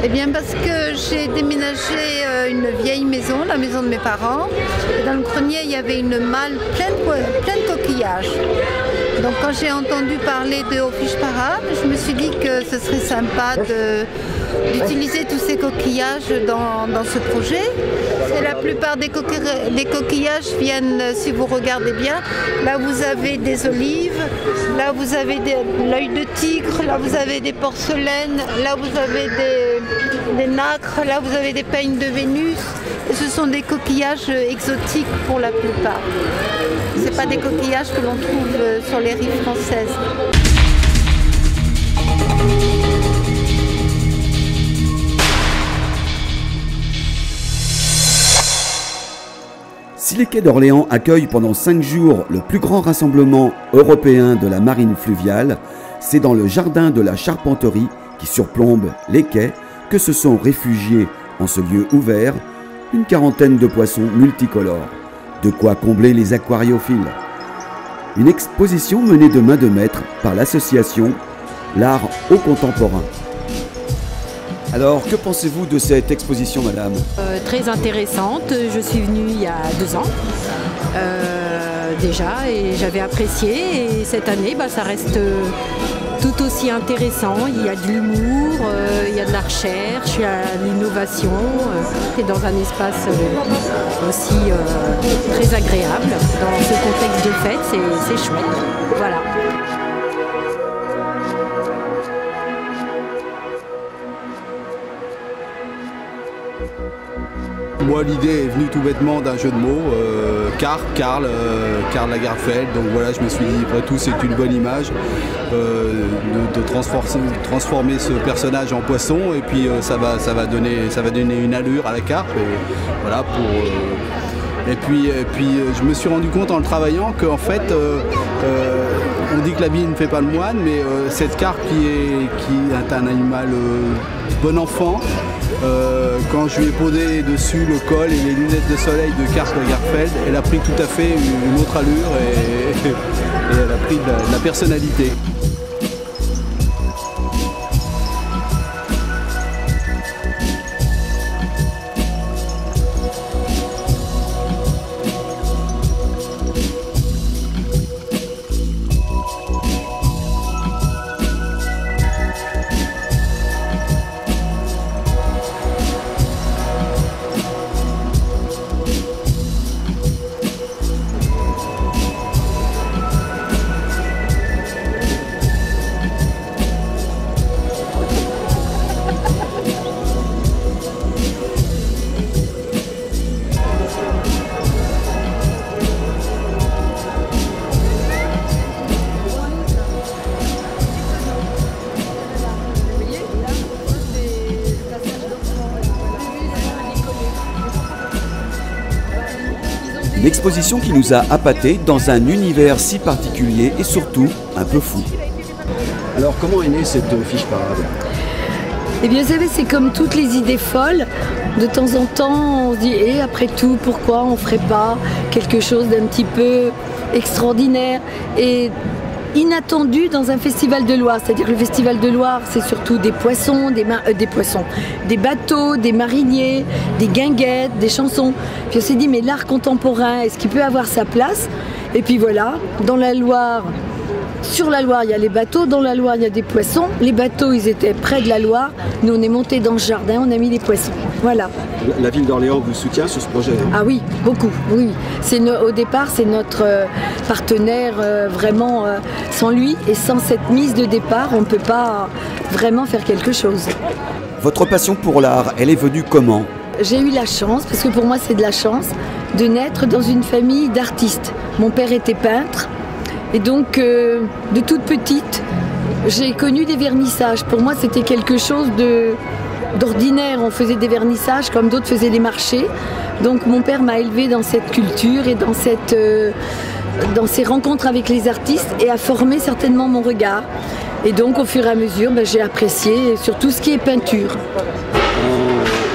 Eh bien parce que j'ai déménagé une vieille maison, la maison de mes parents. Et dans le grenier, il y avait une malle pleine de coquillages. Donc quand j'ai entendu parler de Aux Fiches Parades, je me suis dit que ce serait sympa d'utiliser tous ces coquillages dans ce projet. Et la plupart des coquillages viennent, si vous regardez bien, là vous avez des olives, là vous avez l'œil de tigre, là vous avez des porcelaines, là vous avez des nacres, là vous avez des peignes de Vénus. Et ce sont des coquillages exotiques pour la plupart. Ce n'est pas des coquillages que l'on trouve sur les rives françaises. Si les quais d'Orléans accueillent pendant 5 jours le plus grand rassemblement européen de la marine fluviale, c'est dans le jardin de la Charpenterie qui surplombe les quais que se sont réfugiés en ce lieu ouvert une quarantaine de poissons multicolores, de quoi combler les aquariophiles. Une exposition menée de main de maître par l'association L'Art au Contemporain. Alors, que pensez-vous de cette exposition, madame? Très intéressante. Je suis venue il y a 2 ans déjà et j'avais apprécié. Et cette année, ça reste tout aussi intéressant. Il y a de l'humour, il y a de la recherche, il y a l'innovation. C'est dans un espace aussi très agréable. Dans ce contexte de fête, c'est chouette. Voilà. Moi, l'idée est venue tout bêtement d'un jeu de mots, Karl Lagerfeld. Donc voilà, je me suis dit, après tout, c'est une bonne image de transformer ce personnage en poisson, et puis ça va donner une allure à la carpe. Et voilà et puis je me suis rendu compte en le travaillant qu'en fait, on dit que l'habit ne fait pas le moine, mais cette carpe qui est un animal bon enfant. Quand je lui ai posé dessus le col et les lunettes de soleil de Karl Lagerfeld, elle a pris tout à fait une autre allure et elle a pris de la personnalité. Une exposition qui nous a appâtés dans un univers si particulier et surtout un peu fou. Alors, comment est née cette fiche parade? Eh bien, vous savez, c'est comme toutes les idées folles. De temps en temps, on se dit, et après tout, pourquoi on ne ferait pas quelque chose d'un petit peu extraordinaire et inattendu dans un festival de Loire. C'est-à-dire que le festival de Loire, c'est surtout des poissons, des bateaux, des mariniers, des guinguettes, des chansons. Puis on s'est dit, mais l'art contemporain, est-ce qu'il peut avoir sa place? Et puis voilà, dans la Loire, sur la Loire, il y a les bateaux, dans la Loire, il y a des poissons. Les bateaux, ils étaient près de la Loire. Nous, on est montés dans ce jardin, on a mis les poissons. Voilà. La ville d'Orléans vous soutient sur ce projet? Ah oui, beaucoup, oui. Au départ, c'est notre partenaire vraiment. Sans lui et sans cette mise de départ, on ne peut pas vraiment faire quelque chose. Votre passion pour l'art, elle est venue comment? J'ai eu la chance, parce que pour moi c'est de la chance, de naître dans une famille d'artistes. Mon père était peintre. Et donc, de toute petite, j'ai connu des vernissages. Pour moi, c'était quelque chose d'ordinaire. On faisait des vernissages comme d'autres faisaient des marchés. Donc, mon père m'a élevée dans cette culture et dans ces rencontres avec les artistes et a formé certainement mon regard. Et donc, au fur et à mesure, j'ai apprécié surtout ce qui est peinture.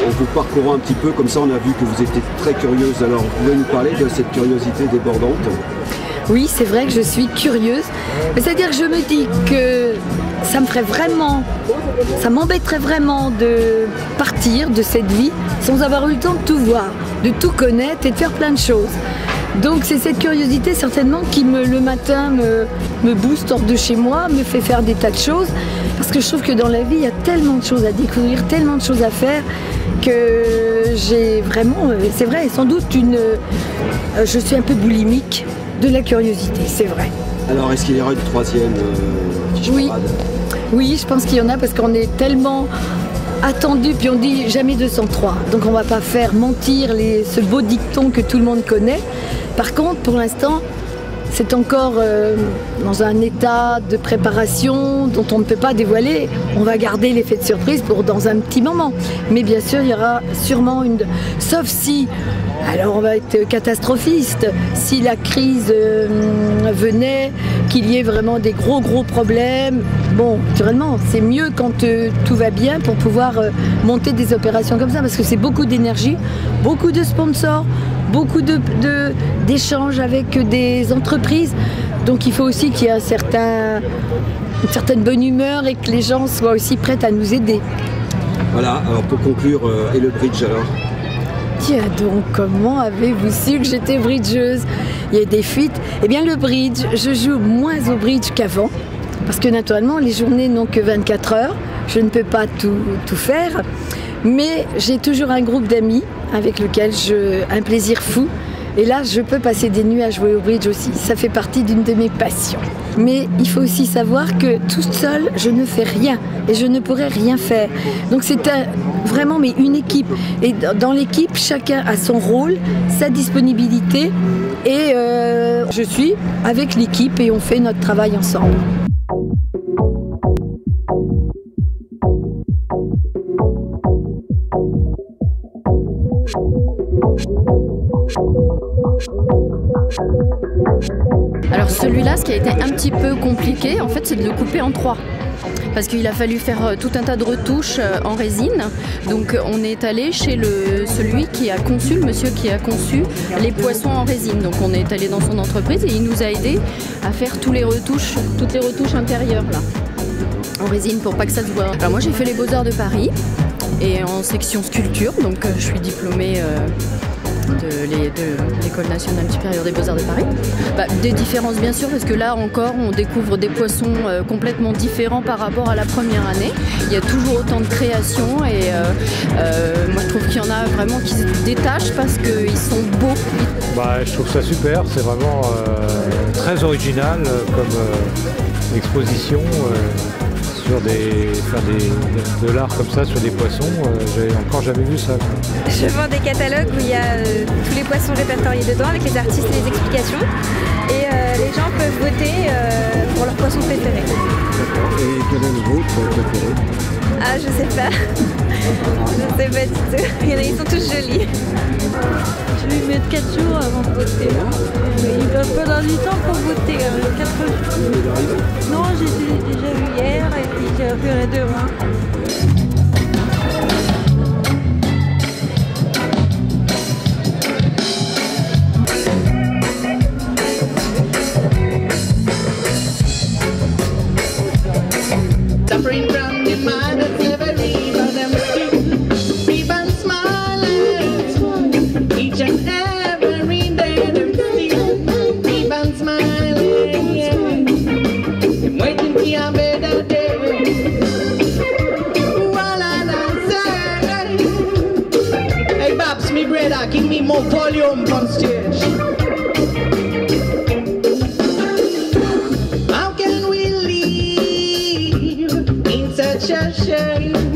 En vous parcourant un petit peu, comme ça, on a vu que vous étiez très curieuse. Alors, vous pouvez nous parler de cette curiosité débordante? Oui, c'est vrai que je suis curieuse. C'est-à-dire que je me dis que ça m'embêterait vraiment de partir de cette vie sans avoir eu le temps de tout voir, de tout connaître et de faire plein de choses. Donc c'est cette curiosité certainement qui le matin me booste hors de chez moi, me fait faire des tas de choses. Parce que je trouve que dans la vie, il y a tellement de choses à découvrir, tellement de choses à faire que j'ai vraiment, c'est vrai, sans doute je suis un peu boulimique de la curiosité, c'est vrai. Alors, est-ce qu'il y aura une troisième fiche parade ? Oui, je pense qu'il y en a parce qu'on est tellement attendu, puis on dit jamais 203. Donc on ne va pas faire mentir ce beau dicton que tout le monde connaît. Par contre, pour l'instant, c'est encore dans un état de préparation dont on ne peut pas dévoiler. On va garder l'effet de surprise pour dans un petit moment. Mais bien sûr, il y aura sûrement sauf si, alors on va être catastrophiste, si la crise venait, qu'il y ait vraiment des gros problèmes. Bon, naturellement, c'est mieux quand tout va bien pour pouvoir monter des opérations comme ça, parce que c'est beaucoup d'énergie, beaucoup de sponsors, beaucoup d'échanges avec des entreprises. Donc il faut aussi qu'il y ait une certaine bonne humeur et que les gens soient aussi prêts à nous aider. Voilà, alors pour conclure, et le bridge alors ? Tiens donc, comment avez-vous su que j'étais bridgeuse ? Il y a des fuites. Eh bien le bridge, je joue moins au bridge qu'avant, parce que naturellement les journées n'ont que 24 heures, je ne peux pas tout faire. Mais j'ai toujours un groupe d'amis avec lequel un plaisir fou. Et là, je peux passer des nuits à jouer au bridge aussi. Ça fait partie d'une de mes passions. Mais il faut aussi savoir que toute seule, je ne fais rien. Et je ne pourrais rien faire. Donc c'est vraiment une équipe. Et dans l'équipe, chacun a son rôle, sa disponibilité. Et je suis avec l'équipe et on fait notre travail ensemble. Alors celui-là, ce qui a été un petit peu compliqué, en fait, c'est de le couper en 3. Parce qu'il a fallu faire tout un tas de retouches en résine. Donc on est allé chez le monsieur qui a conçu les poissons en résine. Donc on est allé dans son entreprise et il nous a aidé à faire toutes les retouches intérieures là, en résine pour pas que ça se voit. Alors moi j'ai fait les Beaux-Arts de Paris et en section sculpture, donc je suis diplômée de l'École nationale supérieure des Beaux-Arts de Paris. Des différences bien sûr, parce que là encore on découvre des poissons complètement différents par rapport à la première année. Il y a toujours autant de créations et moi je trouve qu'il y en a vraiment qui se détachent parce qu'ils sont beaux. Je trouve ça super, c'est vraiment très original comme exposition. Sur de l'art comme ça, sur des poissons, j'avais encore jamais vu ça. Je vends des catalogues où il y a tous les poissons répertoriés dedans avec les artistes et les explications. Et les gens peuvent voter pour leur poisson préféré. D'accord. Et quel est le vôtre préféré ? Ah, je sais pas. Je sais pas du tout. Ils sont tous jolis. Je vais mettre 4 jours avant de voter. Il va falloir du temps pour voter. 4 jours. Non, j'ai déjà vu hier et puis j'ai fait demain. Give me more volume on stage. How can we live in such a shame?